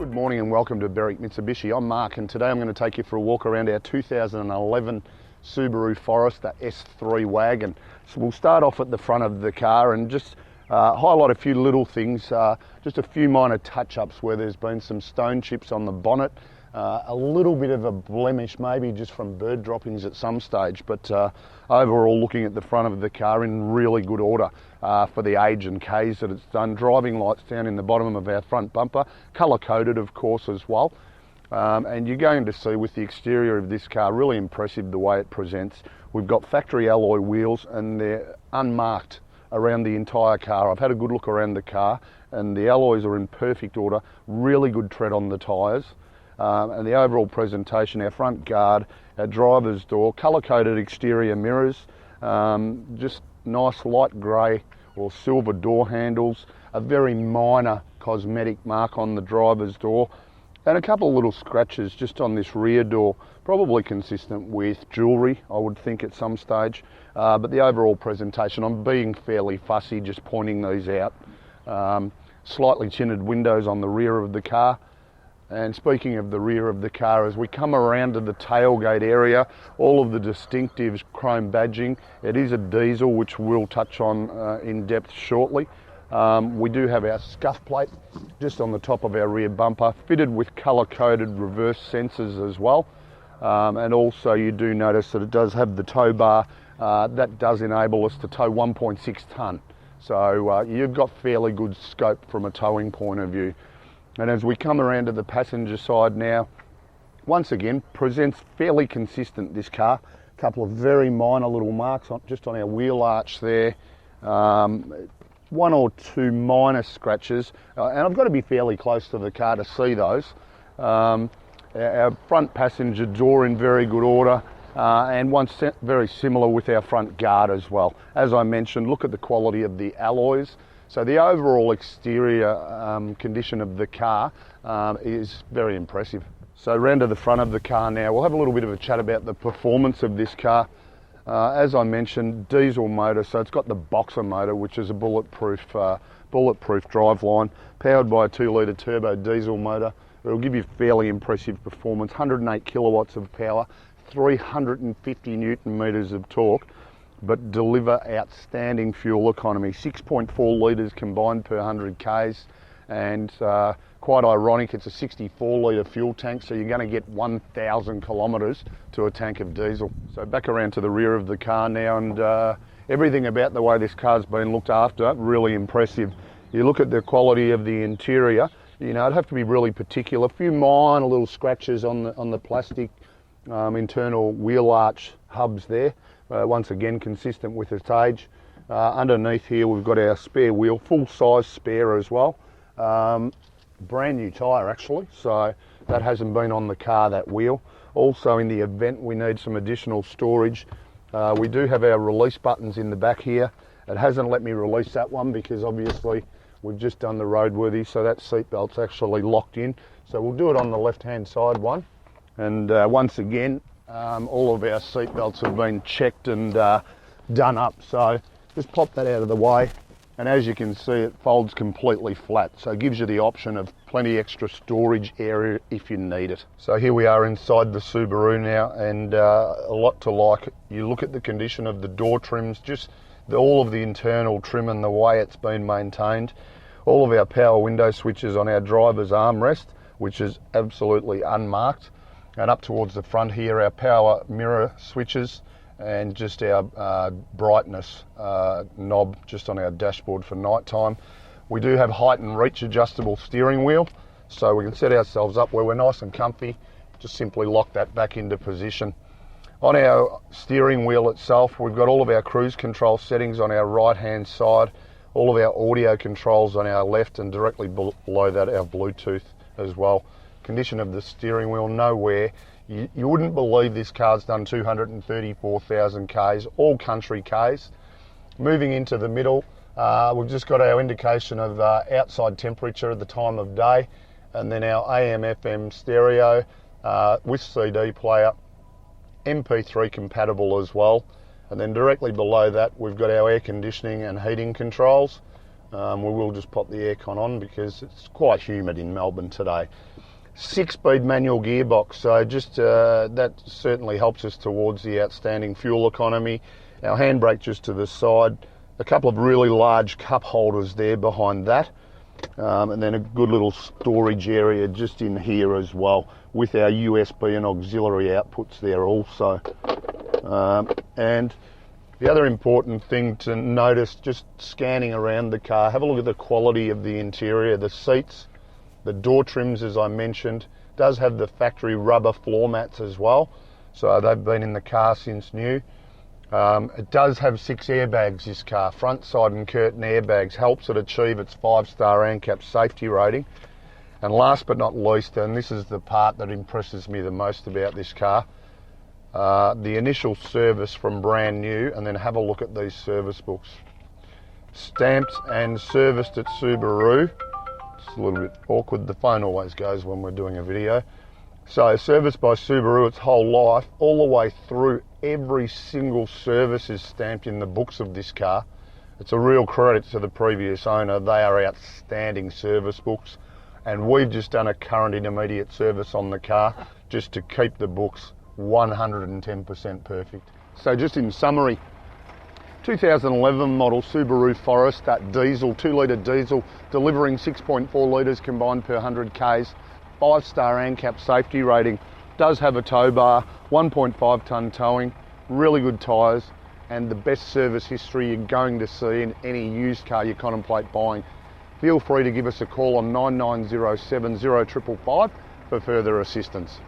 Good morning and welcome to Berwick Mitsubishi. I'm Mark and today I'm going to take you for a walk around our 2011 Subaru Forester S3 Wagon. So we'll start off at the front of the car and just highlight a few little things, just a few minor touch-ups where there's been some stone chips on the bonnet, a little bit of a blemish maybe just from bird droppings at some stage, but overall looking at the front of the car in really good order for the age and Ks that it's done. Driving lights down in the bottom of our front bumper, colour coded of course as well. And you're going to see with the exterior of this car, really impressive the way it presents. We've got factory alloy wheels and they're unmarked around the entire car. I've had a good look around the car and the alloys are in perfect order, really good tread on the tyres. And the overall presentation, our front guard, our driver's door, colour-coded exterior mirrors, just nice light grey or silver door handles, a very minor cosmetic mark on the driver's door, and a couple of little scratches just on this rear door, probably consistent with jewellery, I would think at some stage. But the overall presentation, I'm being fairly fussy just pointing these out. Slightly tinted windows on the rear of the car. And speaking of the rear of the car, as we come around to the tailgate area, all of the distinctive chrome badging. It is a diesel, which we'll touch on in depth shortly. We do have our scuff plate just on the top of our rear bumper, fitted with colour-coded reverse sensors as well. And also you do notice that it does have the tow bar. That does enable us to tow 1.6 tonne. So you've got fairly good scope from a towing point of view. And as we come around to the passenger side now, once again, presents fairly consistent, this car. A couple of very minor little marks just on our wheel arch there. One or two minor scratches, and I've got to be fairly close to the car to see those. Our front passenger door in very good order, and one very similar with our front guard as well. As I mentioned, look at the quality of the alloys. So the overall exterior condition of the car is very impressive. So round to the front of the car now, we'll have a little bit of a chat about the performance of this car. As I mentioned, diesel motor, so it's got the boxer motor, which is a bulletproof driveline, powered by a 2-litre turbo diesel motor. It'll give you fairly impressive performance, 108 kilowatts of power, 350 newton metres of torque, but deliver outstanding fuel economy, 6.4 litres combined per 100 Ks, and quite ironic, it's a 64 litre fuel tank, so you're going to get 1,000 kilometres to a tank of diesel. So back around to the rear of the car now, and everything about the way this car's been looked after, really impressive. You look at the quality of the interior, you know, I'd have to be really particular. A few minor little scratches on the plastic internal wheel arch hubs there. Once again, consistent with its age. Underneath here, we've got our spare wheel, full-size spare as well. Brand new tyre actually, so that hasn't been on the car, that wheel. Also, in the event we need some additional storage, we do have our release buttons in the back here. It hasn't let me release that one because obviously we've just done the roadworthy, so that seat belt's actually locked in. So we'll do it on the left-hand side one. And once again, all of our seat belts have been checked and done up. So just pop that out of the way. And as you can see, it folds completely flat. So it gives you the option of plenty extra storage area if you need it. So here we are inside the Subaru now, and a lot to like. You look at the condition of the door trims, just all of the internal trim and the way it's been maintained. All of our power window switches on our driver's armrest, which is absolutely unmarked. And up towards the front here, our power mirror switches and just our brightness knob just on our dashboard for night time. We do have height and reach adjustable steering wheel, so we can set ourselves up where we're nice and comfy. Just simply lock that back into position. On our steering wheel itself, we've got all of our cruise control settings on our right hand side, all of our audio controls on our left, and directly below that our Bluetooth as well. Condition of the steering wheel, nowhere. You wouldn't believe this car's done 234,000 Ks, all country Ks. Moving into the middle, we've just got our indication of outside temperature at the time of day, and then our AM FM stereo with CD player, MP3 compatible as well. And then directly below that, we've got our air conditioning and heating controls. We will just pop the aircon on because it's quite humid in Melbourne today. 6-speed manual gearbox, so just that certainly helps us towards the outstanding fuel economy. Our handbrake just to the side, a couple of really large cup holders there behind that, and then a good little storage area just in here as well, with our USB and auxiliary outputs there also. And the other important thing to notice, just scanning around the car, have a look at the quality of the interior. The seats, the door trims, as I mentioned, does have the factory rubber floor mats as well, so they've been in the car since new. It does have 6 airbags, this car, front, side and curtain airbags, helps it achieve its 5-star ANCAP safety rating. And last but not least, and this is the part that impresses me the most about this car, the initial service from brand new, and then have a look at these service books. Stamped and serviced at Subaru. It's a little bit awkward, the phone always goes when we're doing a video. So serviced by Subaru its whole life, all the way through. Every single service is stamped in the books of this car. It's a real credit to the previous owner. They are outstanding service books, and we've just done a current intermediate service on the car just to keep the books 110% perfect. So just in summary, 2011 model Subaru Forester diesel, 2-litre diesel, delivering 6.4 litres combined per 100 Ks, 5-star ANCAP safety rating, does have a tow bar, 1.5 tonne towing, really good tyres, and the best service history you're going to see in any used car you contemplate buying. Feel free to give us a call on 9907 0555 for further assistance.